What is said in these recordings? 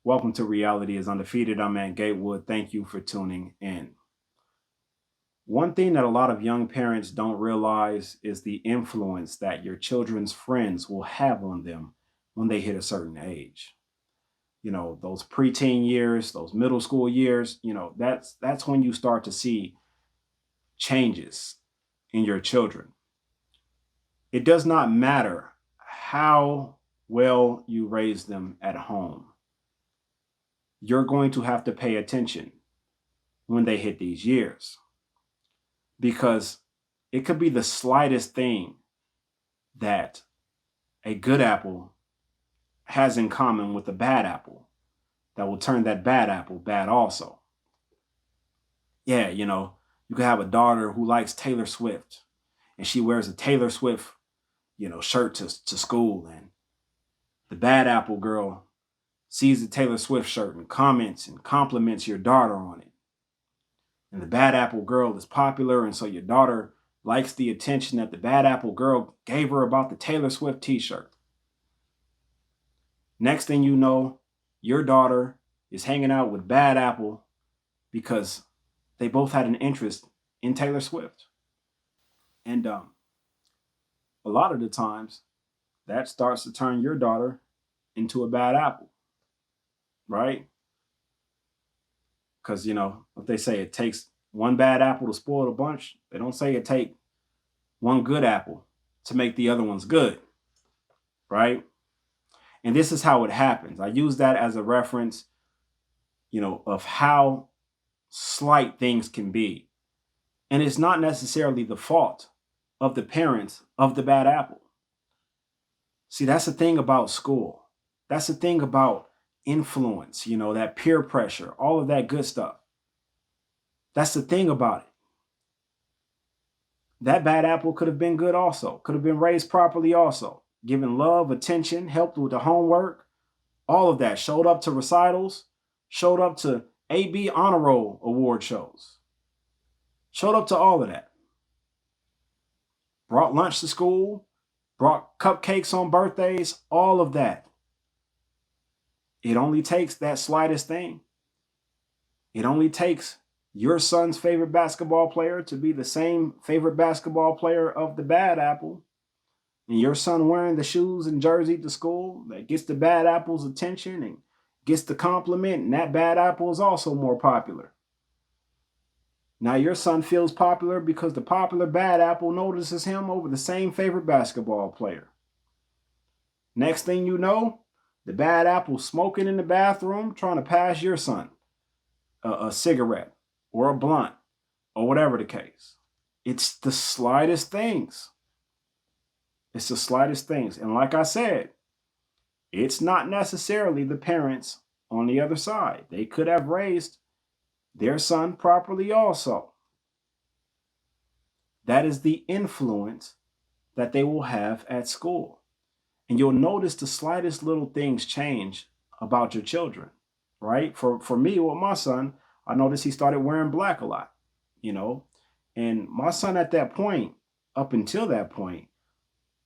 Welcome to Reality is Undefeated. I'm Ant Gatewood. Thank you for tuning in. One thing that a lot of young parents don't realize is the influence that your children's friends will have on them when they hit a certain age. Those preteen years, those middle school years, that's when you start to see changes in your children. It does not matter how well you raise them at home. You're going to have to pay attention when they hit these years because it could be the slightest thing that a good apple has in common with a bad apple that will turn that bad apple bad also. Yeah, you could have a daughter who likes Taylor Swift and she wears a Taylor Swift, shirt to school, and the bad apple girl sees the Taylor Swift shirt and comments and compliments your daughter on it. And the bad apple girl is popular, and so your daughter likes the attention that the bad apple girl gave her about the Taylor Swift t-shirt. Next thing you know, your daughter is hanging out with bad apple because they both had an interest in Taylor Swift. And a lot of the times that starts to turn your daughter into a bad apple, right? Because, if they say it takes one bad apple to spoil the bunch, they don't say it take one good apple to make the other ones good, right? And this is how it happens. I use that as a reference, of how slight things can be. And it's not necessarily the fault of the parents of the bad apple. See, that's the thing about school. That's the thing about influence, that peer pressure, all of that good stuff. That's the thing about it. That bad apple could have been good also, could have been raised properly also, given love, attention, helped with the homework, all of that, showed up to recitals, showed up to AB honor roll award shows, showed up to all of that, brought lunch to school, brought cupcakes on birthdays, all of that. It only takes that slightest thing. It only takes your son's favorite basketball player to be the same favorite basketball player of the bad apple, and your son wearing the shoes and jersey to school that gets the bad apple's attention and gets the compliment, and that bad apple is also more popular. Now your son feels popular because the popular bad apple notices him over the same favorite basketball player. Next thing you know, the bad apple smoking in the bathroom trying to pass your son a cigarette or a blunt or whatever the case. It's the slightest things. It's the slightest things. And like I said, it's not necessarily the parents on the other side. They could have raised their son properly also. That is the influence that they will have at school. And you'll notice the slightest little things change about your children, right? For me, with my son, I noticed he started wearing black a lot, and my son at that point, up until that point,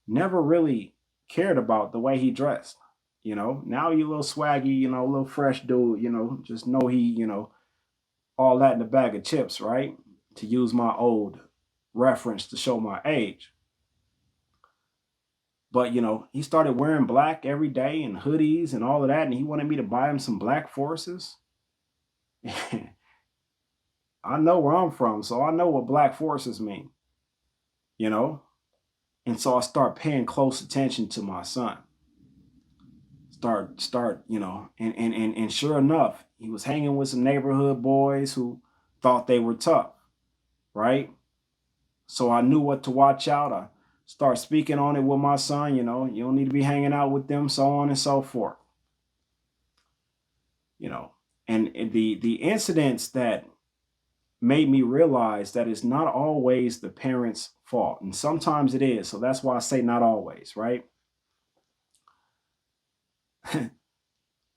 never really cared about the way he dressed. Now he a little swaggy, a little fresh dude, just know he, all that in a bag of chips, right? To use my old reference to show my age. But, he started wearing black every day and hoodies and all of that. And he wanted me to buy him some black forces. I know where I'm from, so I know what black forces mean, you know? And so I start paying close attention to my son. Start, and sure enough, he was hanging with some neighborhood boys who thought they were tough, right? So I knew what to watch out. I start speaking on it with my son, you don't need to be hanging out with them, so on and so forth. And the incidents that made me realize that it's not always the parents' fault. And sometimes it is. So that's why I say not always, right?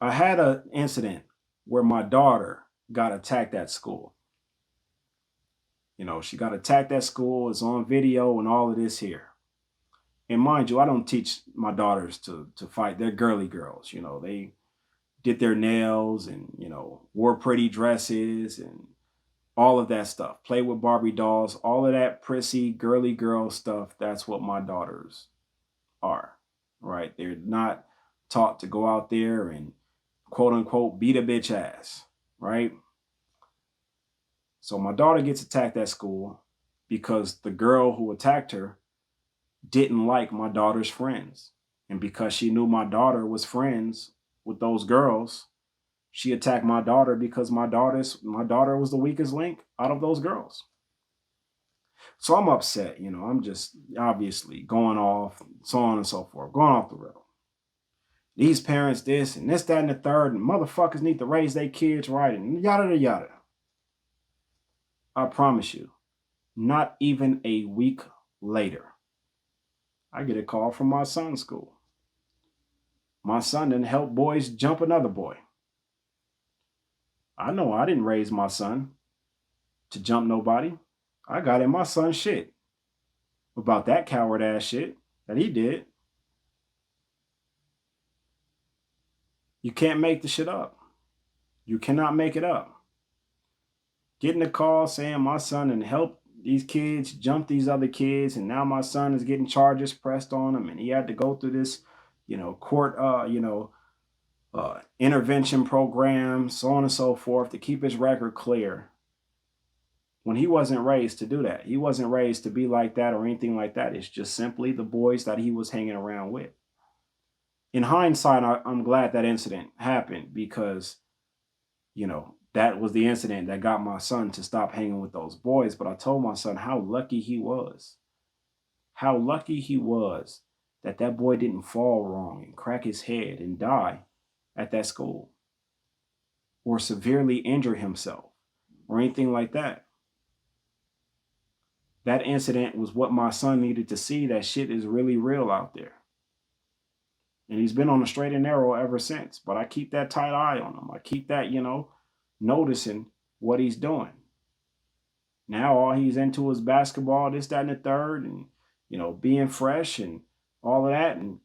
I had an incident where my daughter got attacked at school. She got attacked at school. It's on video and all of this here. And mind you, I don't teach my daughters to fight. They're girly girls. did their nails and, wore pretty dresses and all of that stuff. Play with Barbie dolls, all of that prissy, girly girl stuff. That's what my daughters are, right? They're not taught to go out there and quote unquote beat a bitch ass, right? So my daughter gets attacked at school because the girl who attacked her didn't like my daughter's friends. And because she knew my daughter was friends with those girls, she attacked my daughter because my daughter was the weakest link out of those girls. So I'm upset, I'm just obviously going off, so on and so forth, going off the rail. These parents, this and this, that, and the third, and motherfuckers need to raise their kids right, and yada, yada. I promise you, not even a week later, I get a call from my son's school. My son didn't help boys jump another boy. I know I didn't raise my son to jump nobody. I got in my son's shit about that coward ass shit that he did. You can't make the shit up. You cannot make it up. Getting a call saying my son and help these kids jump these other kids, and now my son is getting charges pressed on him, and he had to go through this, court, intervention program, so on and so forth, to keep his record clear. When he wasn't raised to do that. He wasn't raised to be like that or anything like that. It's just simply the boys that he was hanging around with. In hindsight, I'm glad that incident happened because, that was the incident that got my son to stop hanging with those boys. But I told my son how lucky he was. How lucky he was that that boy didn't fall wrong and crack his head and die at that school or severely injure himself or anything like that. That incident was what my son needed to see, that shit is really real out there. And he's been on the straight and narrow ever since. But I keep that tight eye on him. I keep that, noticing what he's doing. Now all he's into is basketball, this, that, and the third, and, being fresh and all of that. And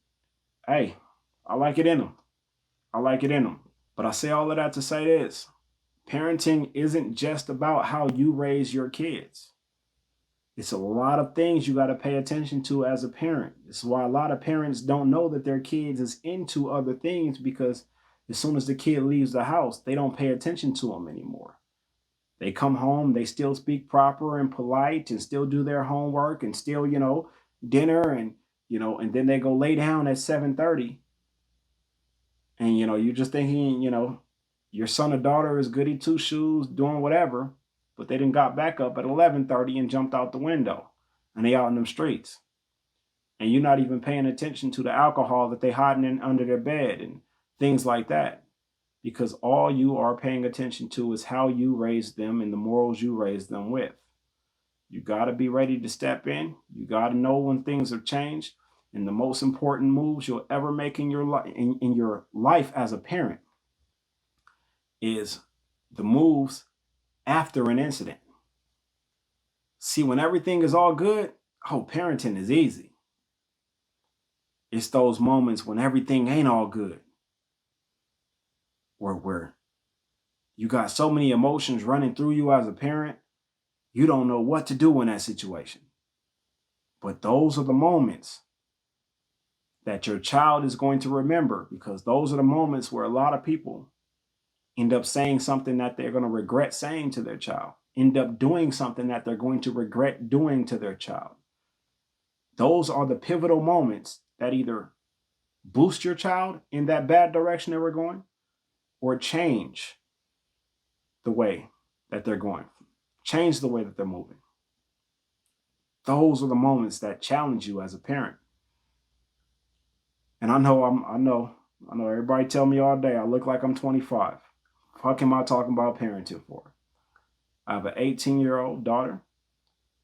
hey, I like it in him. I like it in him. But I say all of that to say this. Parenting isn't just about how you raise your kids. It's a lot of things you got to pay attention to as a parent. This is why a lot of parents don't know that their kids is into other things, because as soon as the kid leaves the house, they don't pay attention to them anymore. They come home, they still speak proper and polite and still do their homework and still, dinner and, and then they go lay down at 7:30. And, you're just thinking, your son or daughter is goody two shoes doing whatever. But they done got back up at 11:30 and jumped out the window. And they out in them streets. And you're not even paying attention to the alcohol that they hiding in under their bed and things like that. Because all you are paying attention to is how you raise them and the morals you raise them with. You got to be ready to step in. You got to know when things have changed. And the most important moves you'll ever make in your life as a parent is the moves after an incident. See, when everything is all good, parenting is easy. It's those moments when everything ain't all good. Or where you got so many emotions running through you as a parent, you don't know what to do in that situation. But those are the moments that your child is going to remember, because those are the moments where a lot of people end up saying something that they're going to regret saying to their child, end up doing something that they're going to regret doing to their child. Those are the pivotal moments that either boost your child in that bad direction they were going, or change the way that they're going, change the way that they're moving. Those are the moments that challenge you as a parent. And I know everybody tell me all day I look like I'm 25. Fuck am I talking about parenting for? I have an 18-year-old daughter,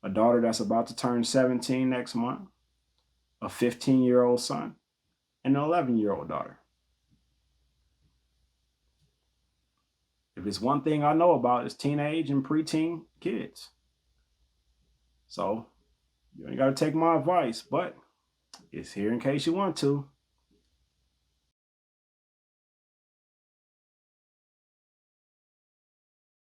a daughter that's about to turn 17 next month, a 15-year-old son, and an 11-year-old daughter. If it's one thing I know about, it's teenage and preteen kids. So you ain't got to take my advice, but it's here in case you want to.